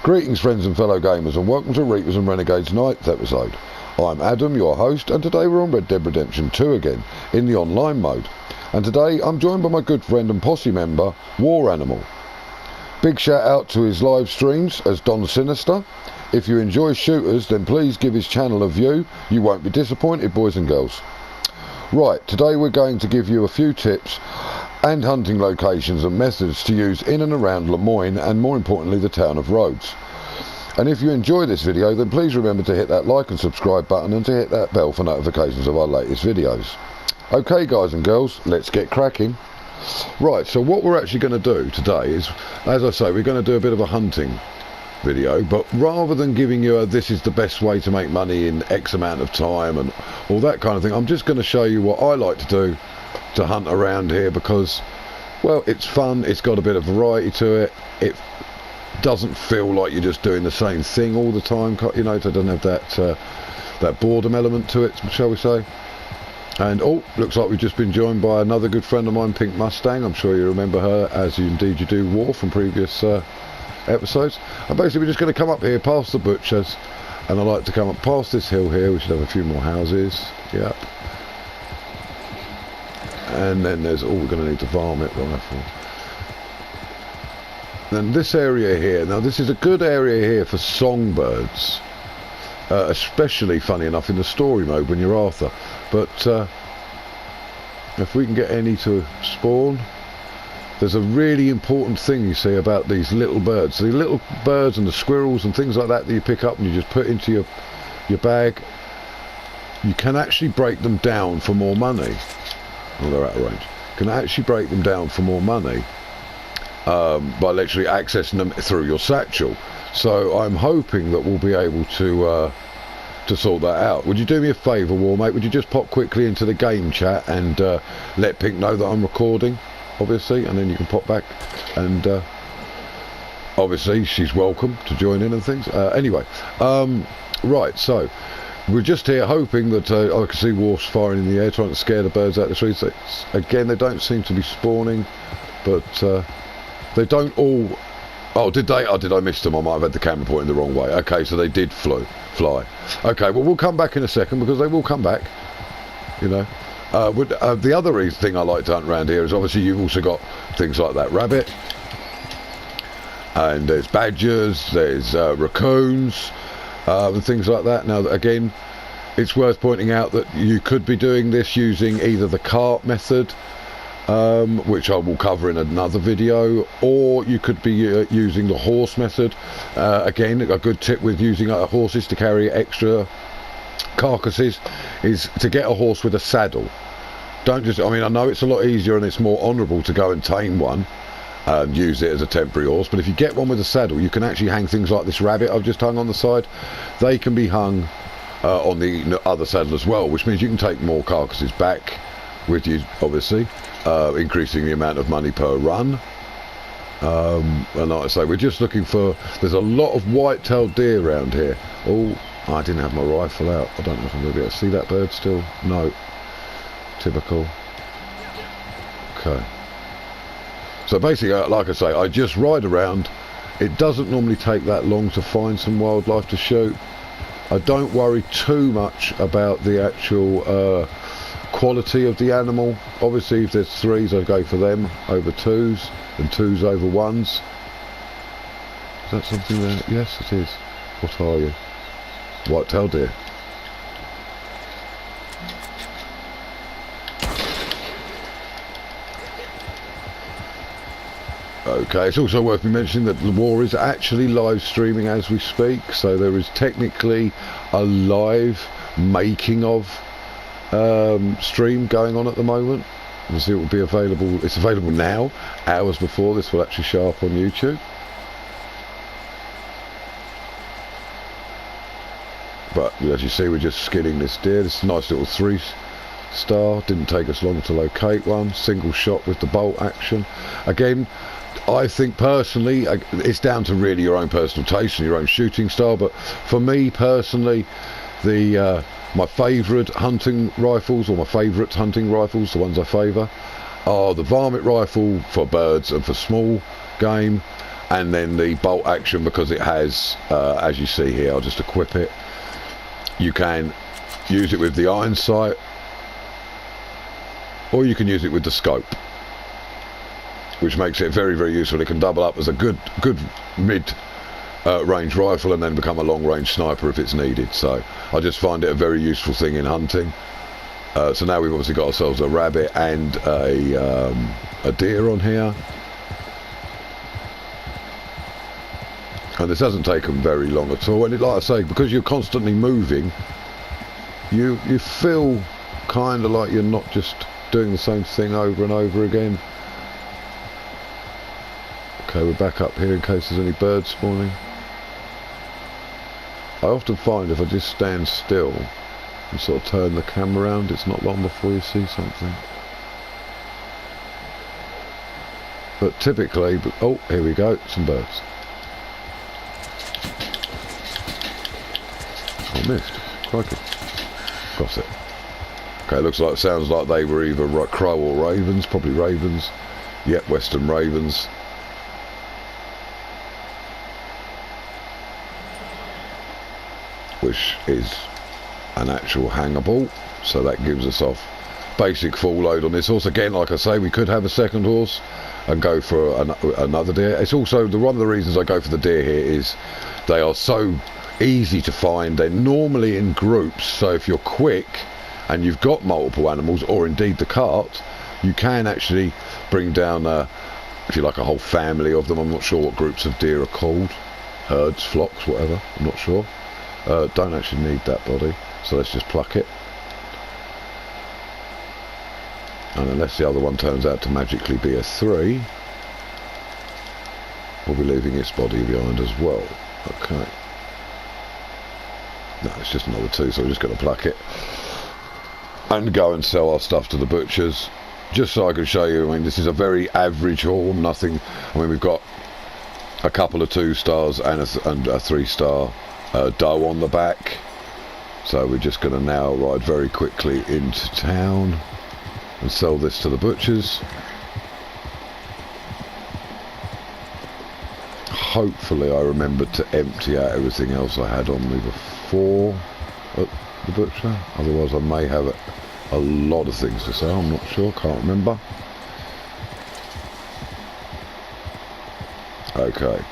Greetings friends and fellow gamers, and welcome to Reapers and Renegades 9th episode. I'm Adam, your host, and today we're on Red Dead Redemption 2 again, in the online mode. And today I'm joined by my good friend and posse member, War Animal. Big shout out to his live streams as Don Sinister. If you enjoy shooters, then please give his channel a view. You won't be disappointed, boys and girls. Right, today we're going to give you a few tips and hunting locations and methods to use in and around Lemoyne, and more importantly the town of Rhodes. And if you enjoy this video, then please remember to hit that like and subscribe button and to hit that bell for notifications of our latest videos. Okay guys and girls, let's get cracking. Right, so what we're actually going to do today is, as I say, we're going to do a bit of a hunting video, but rather than giving you a this is the best way to make money in X amount of time and all that kind of thing, I'm just going to show you what I like to do to hunt around here, because, well, it's fun, it's got a bit of variety to it, it doesn't feel like you're just doing the same thing all the time, you know, it doesn't have that boredom element to it, shall we say. And oh, looks like we've just been joined by another good friend of mine, Pink Mustang. I'm sure you remember her, as you do, War, from previous episodes. And basically we're just going to come up here past the butchers, and I like to come up past this hill here. We should have a few more houses. Yep. And then there's, oh, we're going to need the varmint rifle. Then this area here, now this is a good area here for songbirds, especially, funny enough, in the story mode when you're Arthur. But if we can get any to spawn, there's a really important thing you see about these little birds. The little birds and the squirrels and things like that you pick up and you just put into your bag, you can actually break them down for more money. Oh, they're out of range. Can actually break them down for more money by literally accessing them through your satchel. So I'm hoping that we'll be able to sort that out. Would you do me a favour, War Mate? Would you just pop quickly into the game chat and let Pink know that I'm recording, obviously, and then you can pop back, and obviously she's welcome to join in and things. Anyway, right, so we're just here hoping that I can see Wolves firing in the air, trying to scare the birds out the trees. Again, they don't seem to be spawning, but they don't all. Oh, did they? Oh, did I miss them? I might have had the camera pointing the wrong way. Okay, so they did fly. Okay, well, we'll come back in a second, because they will come back, you know. The other thing I like to hunt around here is, obviously, you've also got things like that rabbit, and there's badgers, there's raccoons, and things like that. Now, again, it's worth pointing out that you could be doing this using either the cart method, which I will cover in another video, or you could be using the horse method. Again, a good tip with using horses to carry extra carcasses is to get a horse with a saddle. Don't just, I mean, I know it's a lot easier and it's more honourable to go and tame one and use it as a temporary horse, but if you get one with a saddle, you can actually hang things like this rabbit I've just hung on the side. They can be hung on the other saddle as well, which means you can take more carcasses back with you, obviously, increasing the amount of money per run. And like I say, we're just looking for, there's a lot of white-tailed deer around here. Oh, I didn't have my rifle out. I don't know if I'm going to be able to see that bird still. No. Typical. Okay. So basically, like I say, I just ride around. It doesn't normally take that long to find some wildlife to shoot. I don't worry too much about the actual quality of the animal. Obviously, if there's threes, I go for them over twos, and twos over ones. Is that something there? Yes, it is. What are you? White-tailed deer. Okay, it's also worth me mentioning that the War is actually live streaming as we speak, so there is technically a live making of stream going on at the moment. Obviously it will be available, it's available now, hours before this will actually show up on YouTube. But as you see, we're just skinning this deer. This is a nice little 3-star, didn't take us long to locate one, single shot with the bolt action. Again, I think personally, it's down to really your own personal taste and your own shooting style, but for me personally, my favourite hunting rifles, or my favourite hunting rifles, the ones I favour, are the varmint rifle for birds and for small game, and then the bolt action, because it has, as you see here, I'll just equip it. You can use it with the iron sight, or you can use it with the scope, which makes it very, very useful. It can double up as a good mid range rifle and then become a long range sniper if it's needed. So I just find it a very useful thing in hunting. So now we've obviously got ourselves a rabbit and a deer on here, and this hasn't taken very long at all. And like I say, because you're constantly moving, you feel kind of like you're not just doing the same thing over and over again. Okay, we're back up here in case there's any birds spawning. I often find if I just stand still and sort of turn the camera around, it's not long before you see something. But typically, oh, here we go, some birds. I missed. Crikey. Got it. Okay, sounds like they were either crow or ravens, probably ravens. Yep, western ravens. Which is an actual hangable, so that gives us off basic full load on this horse. Again, like I say, we could have a second horse and go for another deer. It's also one of the reasons I go for the deer here is they are so easy to find. They're normally in groups, so if you're quick and you've got multiple animals, or indeed the cart, you can actually bring down if you like, a whole family of them. I'm not sure what groups of deer are called, herds, flocks, whatever, I'm not sure. Don't actually need that body, so let's just pluck it. And unless the other one turns out to magically be a 3, we'll be leaving its body behind as well. Okay. No, it's just another 2, so we're just going to pluck it and go and sell our stuff to the butchers, just so I can show you. I mean, this is a very average haul, nothing. I mean, we've got a couple of 2 stars and a 3-star doe on the back, so we're just going to now ride very quickly into town and sell this to the butchers. Hopefully I remembered to empty out everything else I had on me before at the butcher, otherwise I may have a lot of things to sell. I'm not sure, can't remember. Okay.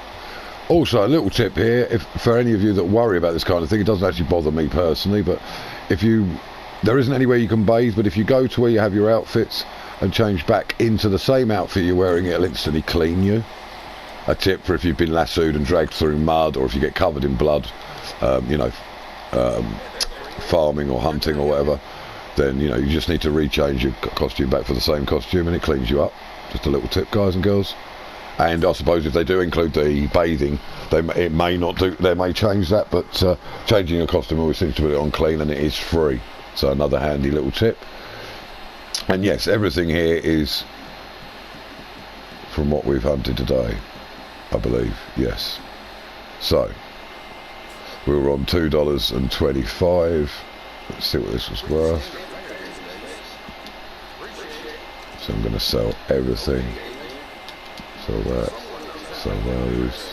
Also, a little tip here, for any of you that worry about this kind of thing, it doesn't actually bother me personally, but there isn't anywhere you can bathe, but if you go to where you have your outfits and change back into the same outfit you're wearing, it'll instantly clean you. A tip for if you've been lassoed and dragged through mud, or if you get covered in blood, farming or hunting or whatever, then you just need to rechange your costume back for the same costume and it cleans you up. Just a little tip, guys and girls. And I suppose if they do include the bathing, they may change that, but changing your costume always seems to put it on clean, and it is free. So another handy little tip. And yes, everything here is from what we've hunted today, I believe. Yes. So we were on $2.25. Let's see what this was worth. So I'm going to sell everything. So that, so those.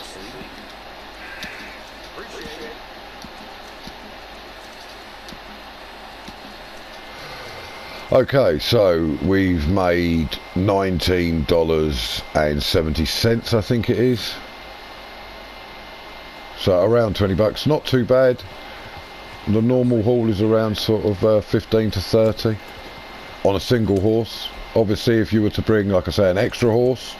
Okay, so we've made $19.70, I think it is. So around 20 bucks, not too bad. The normal haul is around sort of 15 to 30 on a single horse. Obviously, if you were to bring, like I say, an extra horse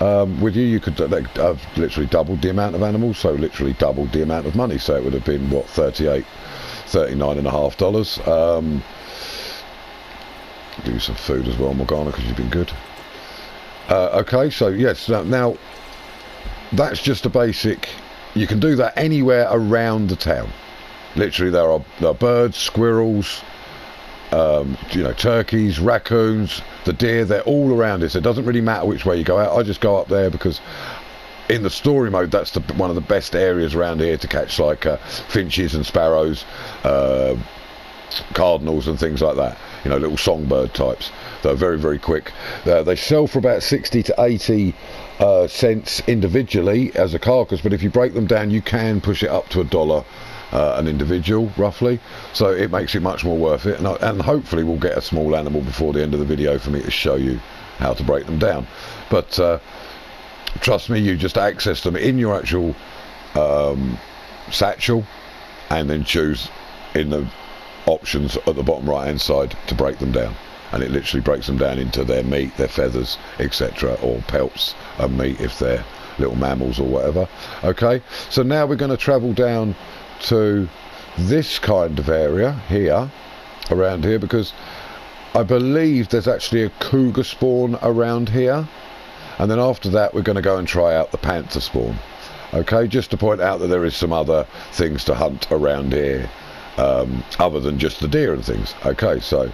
with you, you could have literally doubled the amount of animals, so literally doubled the amount of money. So it would have been, what, $39.50. Give you some food as well, Morgana, because you've been good. Okay, so yes, now that's just a basic. You can do that anywhere around the town. Literally, there are birds, squirrels, turkeys, raccoons, the deer. They're all around it. So it doesn't really matter which way you go out. I just go up there because in the story mode, that's one of the best areas around here to catch like finches and sparrows. cardinals and things like that, you know, little songbird types. They're very, very quick. They sell for about 60 to 80 cents individually as a carcass, but if you break them down, you can push it up to $1 an individual, roughly. So it makes it much more worth it. And hopefully we'll get a small animal before the end of the video for me to show you how to break them down. But trust me, you just access them in your actual satchel, and then choose in the options at the bottom right hand side to break them down, and it literally breaks them down into their meat, their feathers, etc., or pelts and meat if they're little mammals or whatever. Okay, so now we're going to travel down to this kind of area here, around here, because I believe there's actually a cougar spawn around here, and then after that we're going to go and try out the panther spawn. Okay, just to point out that there is some other things to hunt around here other than just the deer and things. Okay, so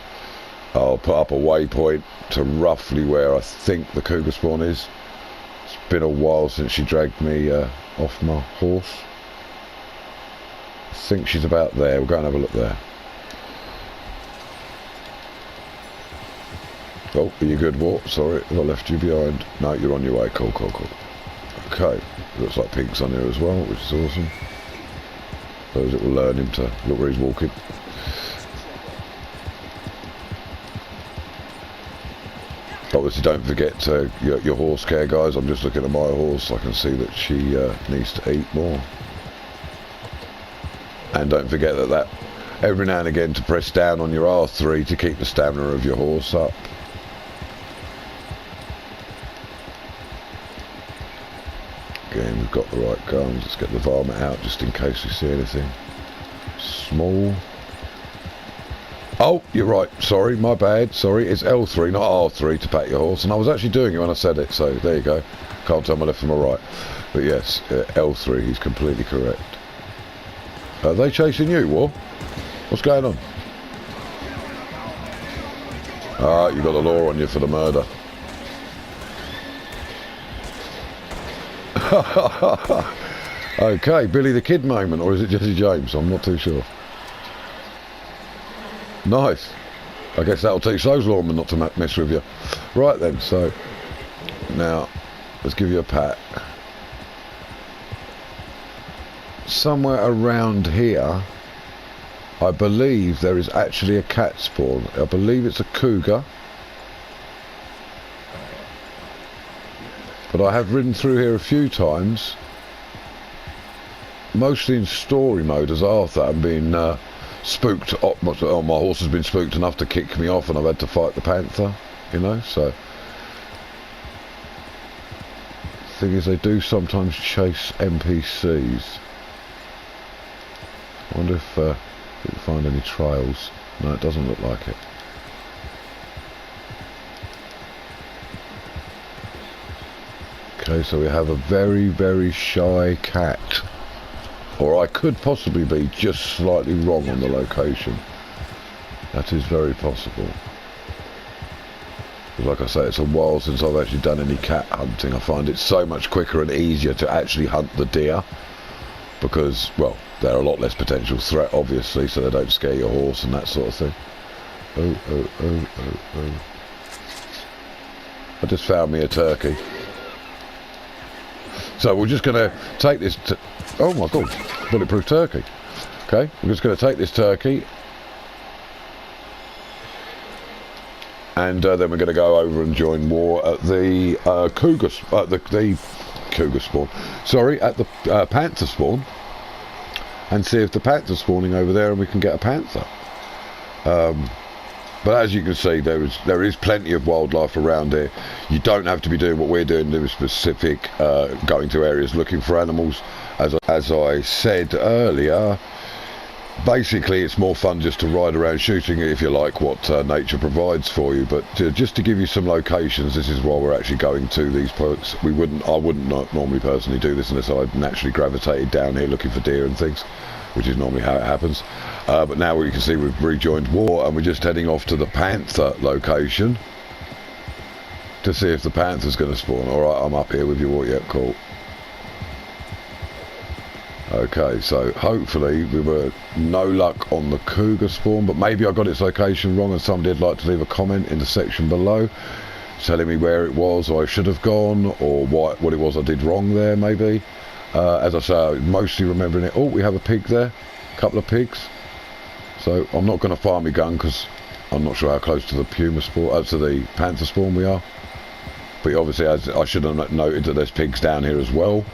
I'll put up a waypoint to roughly where I think the cougar spawn is. It's been a while since she dragged me off my horse. I think she's about there. We'll go and have a look there. Oh, are you good, Wart? Sorry, I left you behind. No, you're on your way. Cool, cool, cool. Okay, looks like Pink's on here as well, which is awesome. Those it will learn him to look where he's walking. Obviously, don't forget your horse care, guys. I'm just looking at my horse. I can see that she needs to eat more. And don't forget that every now and again to press down on your R3 to keep the stamina of your horse up. Again, we've got the right guns. Let's get the varmint out just in case we see anything small. Oh, you're right. Sorry, my bad. Sorry, it's L3, not R3 to pat your horse. And I was actually doing it when I said it, so there you go. Can't tell my left from my right. But yes, L3, he's completely correct. Are they chasing you, War? What's going on? Ah, you got the law on you for the murder. Okay, Billy the Kid moment, or is it Jesse James? I'm not too sure. Nice. I guess that'll teach those lawmen not to mess with you. Right then, so now let's give you a pat. Somewhere around here, I believe there is actually a cat spawn. I believe it's a cougar. But I have ridden through here a few times, mostly in story mode as Arthur, and been spooked. My horse has been spooked enough to kick me off, and I've had to fight the panther, you know. So the thing is, they do sometimes chase NPCs. I wonder if we can find any trails. No, it doesn't look like it. Okay, so we have a very, very shy cat. Or I could possibly be just slightly wrong on the location. That is very possible. Because like I say, it's a while since I've actually done any cat hunting. I find it so much quicker and easier to actually hunt the deer. Because, well, they're a lot less potential threat, obviously, so they don't scare your horse and that sort of thing. Oh, oh, oh, oh, oh. I just found me a turkey. So we're just going to take this... Oh my god, bulletproof turkey. Okay, we're just going to take this turkey. And then we're going to go over and join war at the cougar... the cougar spawn. Sorry, at the panther spawn. And see if the panther's spawning over there and we can get a panther. But as you can see, there is plenty of wildlife around here. You don't have to be doing what we're doing, doing specific, going to areas looking for animals. As I said earlier, basically it's more fun just to ride around shooting it if you like what nature provides for you. But just to give you some locations, this is why we're actually going to these points. I wouldn't normally personally do this unless I naturally gravitated down here looking for deer and things, which is normally how it happens. But now you can see we've rejoined war and we're just heading off to the panther location to see if the panther's going to spawn. Alright, I'm up here with you, War. Yep, cool. Okay, so hopefully we were no luck on the cougar spawn, but maybe I got its location wrong, and somebody would like to leave a comment in the section below telling me where it was or I should have gone, or what it was I did wrong there maybe. As I say, I'm mostly remembering it. Oh, we have a pig there, a couple of pigs. So I'm not going to fire my gun because I'm not sure how close to the puma spawn, to the panther spawn we are. But obviously, as I should have noted that there's pigs down here as well.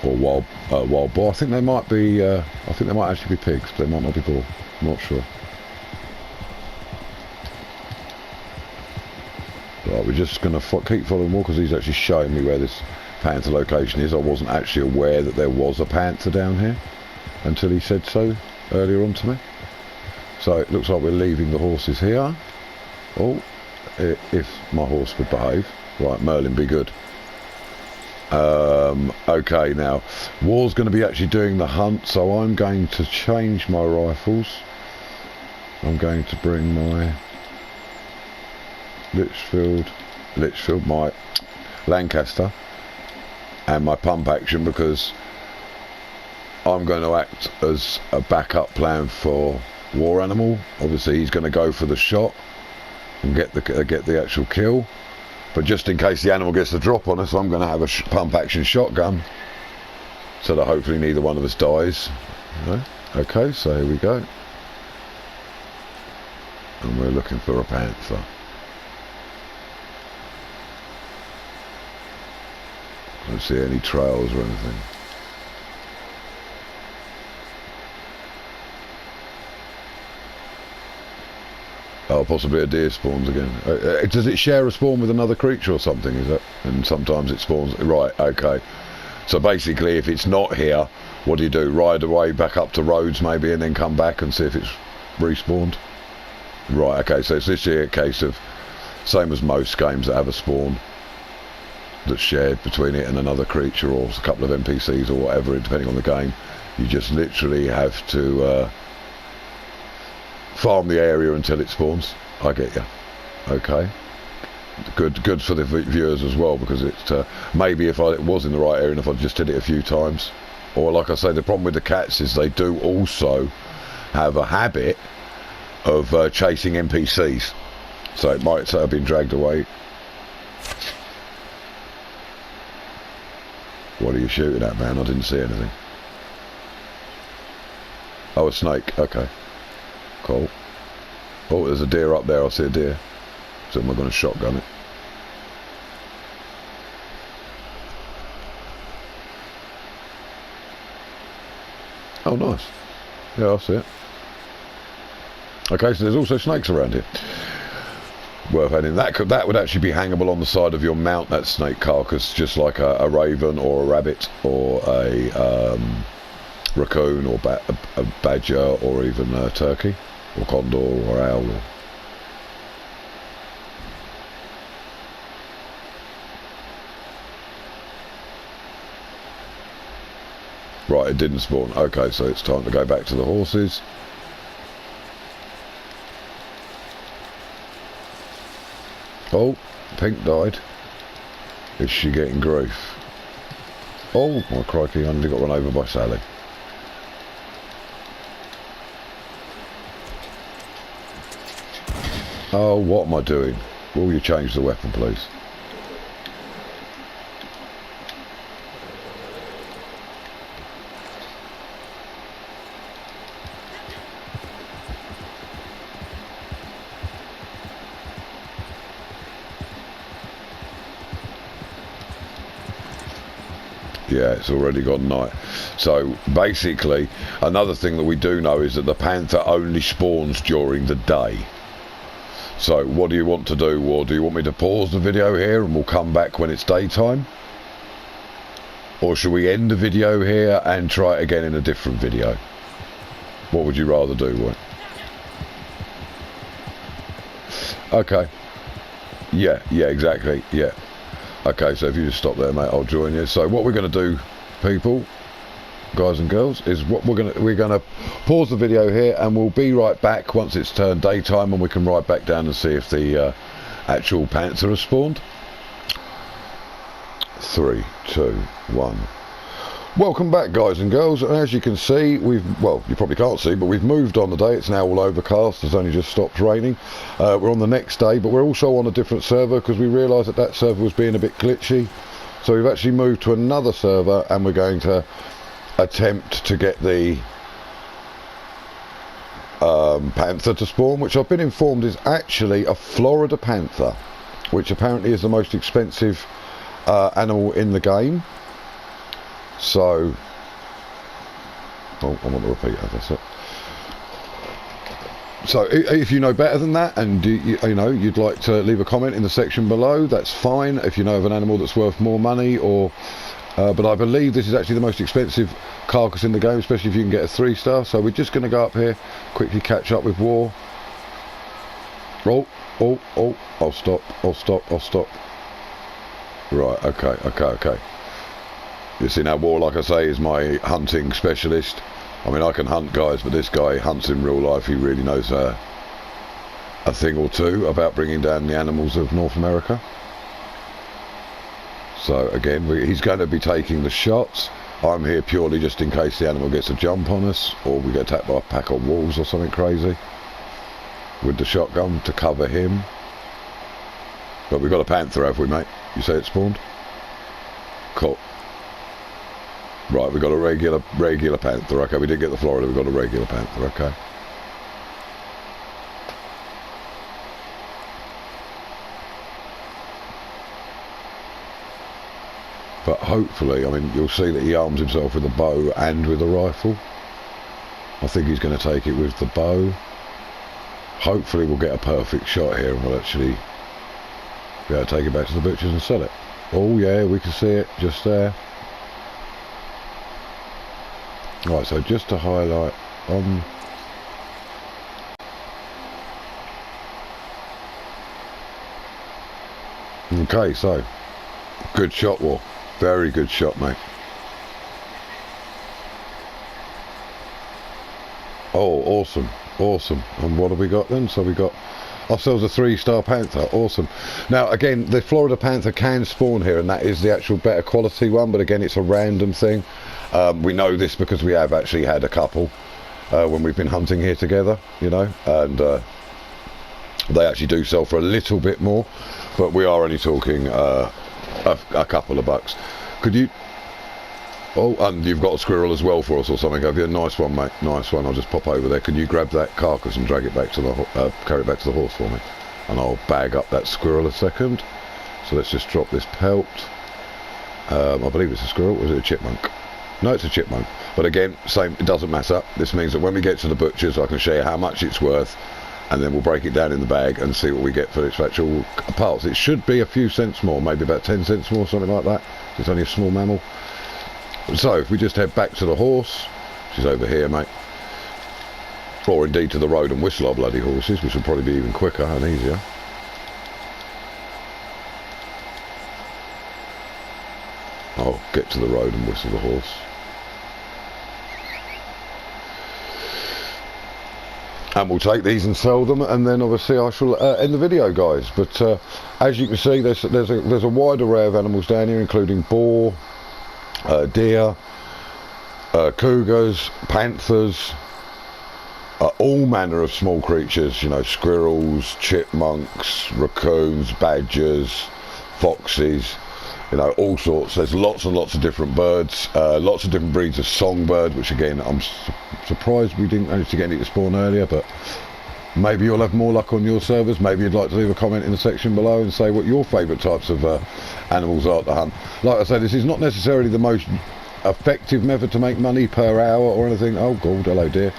Or wild boar. I think they might be. I think they might actually be pigs. But they might not be boar. I'm not sure. Right, we're just going to keep following more because he's actually showing me where this panther location is. I wasn't actually aware that there was a panther down here until he said so earlier on to me. So it looks like we're leaving the horses here. Oh, if my horse would behave. Right, Merlin, be good. Okay, now War's going to be actually doing the hunt, so I'm going to change my rifles. I'm going to bring my Litchfield, my Lancaster, and my pump action, because I'm going to act as a backup plan for War Animal. Obviously he's going to go for the shot and get the actual kill. But just in case the animal gets the drop on us, I'm going to have a pump action shotgun, so that hopefully neither one of us dies. Okay, so here we go. And we're looking for a panther. I don't see any trails or anything. Oh, possibly a deer spawns again. Does it share a spawn with another creature or something, is it? And sometimes it spawns... Right, okay. So basically, if it's not here, what do? Ride away back up to Rhodes maybe, and then come back and see if it's respawned? Right, okay, so it's literally a case of... Same as most games that have a spawn that's shared between it and another creature, or a couple of NPCs or whatever, depending on the game. You just literally have to... farm the area until it spawns. I get you. Okay. Good for the viewers as well, because it's maybe if it was in the right area and if I just did it a few times. Or like I say, the problem with the cats is they do also have a habit of chasing NPCs. So it might have been dragged away. What are you shooting at, man? I didn't see anything. Oh, a snake. Okay. Cool. Oh, there's a deer up there. I see a deer. So am I going to shotgun it? Oh, nice. Yeah, I see it. Okay, so there's also snakes around here. Worth adding. That would actually be hangable on the side of your mount, that snake carcass, just like a raven or a rabbit or a raccoon or a badger or even a turkey. Or condor or owl. Right, it didn't spawn. Okay, so it's time to go back to the horses. Oh, Pink died. Is she getting grief? Oh, my crikey, I nearly got run over by Sally. Oh, what am I doing? Will you change the weapon, please? Yeah, it's already gone night. So basically, another thing that we do know is that the panther only spawns during the day. So what do you want to do, War? Do you want me to pause the video here and we'll come back when it's daytime? Or should we end the video here and try it again in a different video? What would you rather do, War? Okay. Yeah, exactly. Yeah. Okay, so if you just stop there, mate, I'll join you. So what we're going to do, people, guys and girls, is we're gonna pause the video here and we'll be right back once it's turned daytime, and we can ride back down and see if the actual panther has spawned. 3, 2, 1. Welcome back, guys and girls. And as you can see, well, you probably can't see, but we've moved on today. It's now all overcast. It's only just stopped raining. We're on the next day, but we're also on a different server because we realised that server was being a bit glitchy. So we've actually moved to another server, and we're going to attempt to get the panther to spawn, which I've been informed is actually a Florida panther, which apparently is the most expensive animal in the game. So, oh, I want to repeat that, that's it. So if you know better than that, and you know you'd like to leave a comment in the section below, that's fine. If you know of an animal that's worth more money, or but I believe this is actually the most expensive carcass in the game, especially if you can get a 3-star. So we're just going to go up here, quickly catch up with War. Oh, I'll stop. Right, okay. You see now, War, like I say, is my hunting specialist. I mean, I can hunt, guys, but this guy hunts in real life. He really knows a thing or two about bringing down the animals of North America. So again, he's going to be taking the shots. I'm here purely just in case the animal gets a jump on us, or we get attacked by a pack of wolves or something crazy, with the shotgun to cover him. But we've got a panther, have we, mate? You say it spawned? Cool. Right, we've got a regular panther. Okay, we did get the Florida, we've got a regular panther, okay. But hopefully, I mean, you'll see that he arms himself with a bow and with a rifle. I think he's going to take it with the bow. Hopefully we'll get a perfect shot here and we'll actually be able to take it back to the butchers and sell it. Oh yeah, we can see it just there. Right, so just to highlight on okay, so good shot, War. Very good shot, mate. Oh, awesome. And what have we got then? So we got ourselves a 3-star panther. Awesome. Now again, the Florida panther can spawn here, and that is the actual better quality one, but again, it's a random thing. We know this because we have actually had a couple when we've been hunting here together, you know, and they actually do sell for a little bit more, but we are only talking a couple of bucks. Could you... Oh, and you've got a squirrel as well for us or something, have you? Nice one, mate. Nice one. I'll just pop over there. Can you grab that carcass and drag it back to the carry it back to the horse for me? And I'll bag up that squirrel a second. So let's just drop this pelt. I believe it's a squirrel. Or is it a chipmunk? No, it's a chipmunk. But again, same. It doesn't matter. This means that when we get to the butchers, I can show you how much it's worth, and then we'll break it down in the bag and see what we get for its actual parts. It should be a few cents more, maybe about 10 cents more, something like that. It's only a small mammal. So if we just head back to the horse, which is over here, mate, or indeed to the road and whistle our bloody horses, which will probably be even quicker and easier. I'll get to the road and whistle the horse. And we'll take these and sell them, and then obviously I shall end the video, guys. But as you can see, there's a wide array of animals down here, including boar, deer, cougars, panthers, all manner of small creatures, you know, squirrels, chipmunks, raccoons, badgers, foxes, you know, all sorts. There's lots and lots of different birds, lots of different breeds of songbird, which again, I'm surprised we didn't manage to get any to spawn earlier, but maybe you'll have more luck on your servers. Maybe you'd like to leave a comment in the section below and say what your favourite types of animals are to hunt. Like I said, this is not necessarily the most effective method to make money per hour or anything. Oh god, hello dear.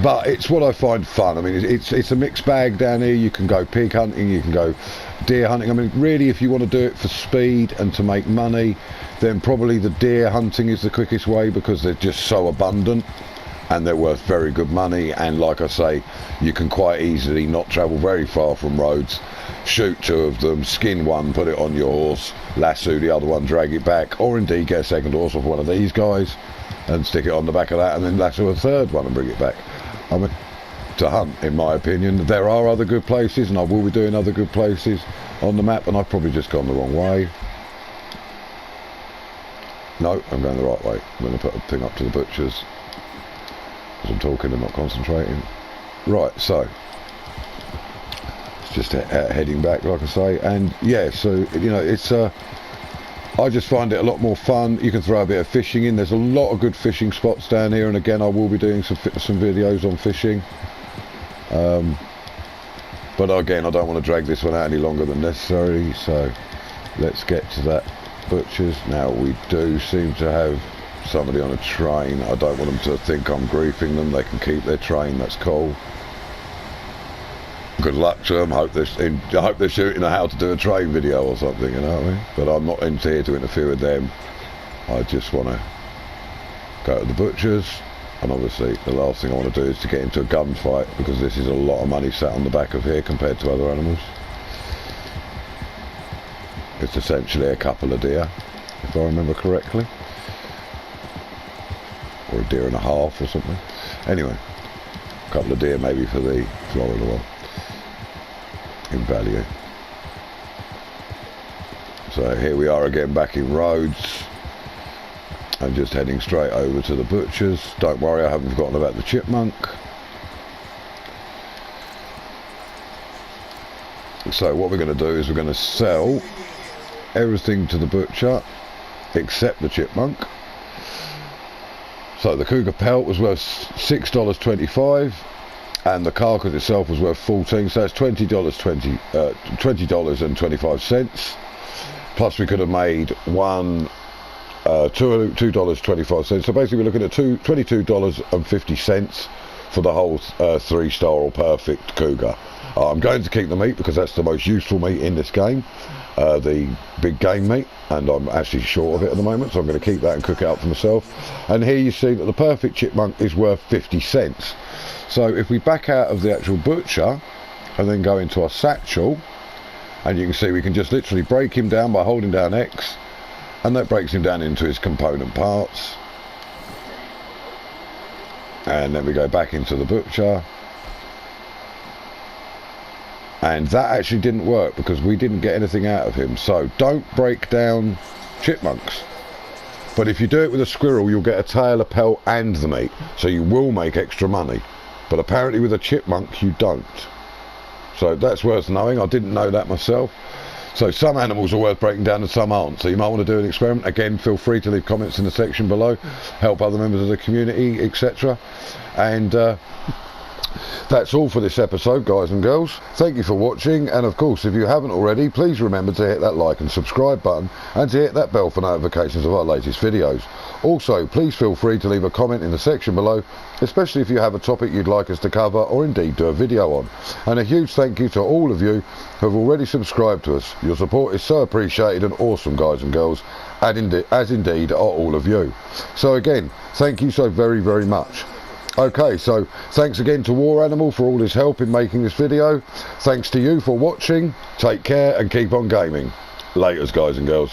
But it's what I find fun. I mean, it's a mixed bag down here. You can go pig hunting, you can go deer hunting. I mean, really, if you want to do it for speed and to make money, then probably the deer hunting is the quickest way, because they're just so abundant and they're worth very good money. And like I say, you can quite easily not travel very far from Rhodes, shoot 2 of them, skin one, put it on your horse, lasso the other one, drag it back, or indeed get a second horse off one of these guys and stick it on the back of that, and then lasso a third one and bring it back. I mean, to hunt, in my opinion. There are other good places, and I will be doing other good places on the map, and I've probably just gone the wrong way. No, I'm going the right way. I'm going to put a thing up to the butchers because I'm talking and not concentrating. Right, so it's just heading back, like I say, and yeah, so you know, it's I just find it a lot more fun. You can throw a bit of fishing in. There's a lot of good fishing spots down here, and again, I will be doing some videos on fishing. But again, I don't want to drag this one out any longer than necessary, so let's get to that butcher's. Now, we do seem to have somebody on a train. I don't want them to think I'm griefing them. They can keep their train, that's cool. Good luck to them. I hope they're shooting a how to do a train video or something, you know what I mean? But I'm not into here to interfere with them. I just want to go to the butcher's. And obviously the last thing I want to do is to get into a gunfight, because this is a lot of money sat on the back of here compared to other animals. It's essentially a couple of deer, if I remember correctly. Or a deer and a half or something. Anyway, a couple of deer maybe for the Florida one in value. So here we are again back in Rhodes. I'm just heading straight over to the butcher's. Don't worry, I haven't forgotten about the chipmunk. So what we're going to do is we're going to sell everything to the butcher except the chipmunk. So the cougar pelt was worth $6.25 and the carcass itself was worth $14, so that's $20.25. Plus we could have made $2.25, so basically we're looking at $22.50 for the whole 3-star or perfect cougar. I'm going to keep the meat because that's the most useful meat in this game, the big game meat, and I'm actually short of it at the moment, so I'm going to keep that and cook it up for myself. And here you see that the perfect chipmunk is worth 50 cents. So if we back out of the actual butcher and then go into our satchel, and you can see we can just literally break him down by holding down X, and that breaks him down into his component parts. And then we go back into the butcher, and that actually didn't work because we didn't get anything out of him. So don't break down chipmunks, but if you do it with a squirrel you'll get a tail, a pelt and the meat, so you will make extra money. But apparently with a chipmunk you don't, so that's worth knowing. I didn't know that myself. So some animals are worth breaking down and some aren't, so you might want to do an experiment. Again, feel free to leave comments in the section below, help other members of the community, etc. And that's all for this episode, guys and girls. Thank you for watching, and of course if you haven't already, please remember to hit that like and subscribe button and to hit that bell for notifications of our latest videos. Also, please feel free to leave a comment in the section below, especially if you have a topic you'd like us to cover or indeed do a video on. And a huge thank you to all of you who have already subscribed to us. Your support is so appreciated and awesome, guys and girls, as indeed are all of you. So again, thank you so very, very much. Okay, so thanks again to War Animal for all his help in making this video. Thanks to you for watching. Take care and keep on gaming. Laters, guys and girls.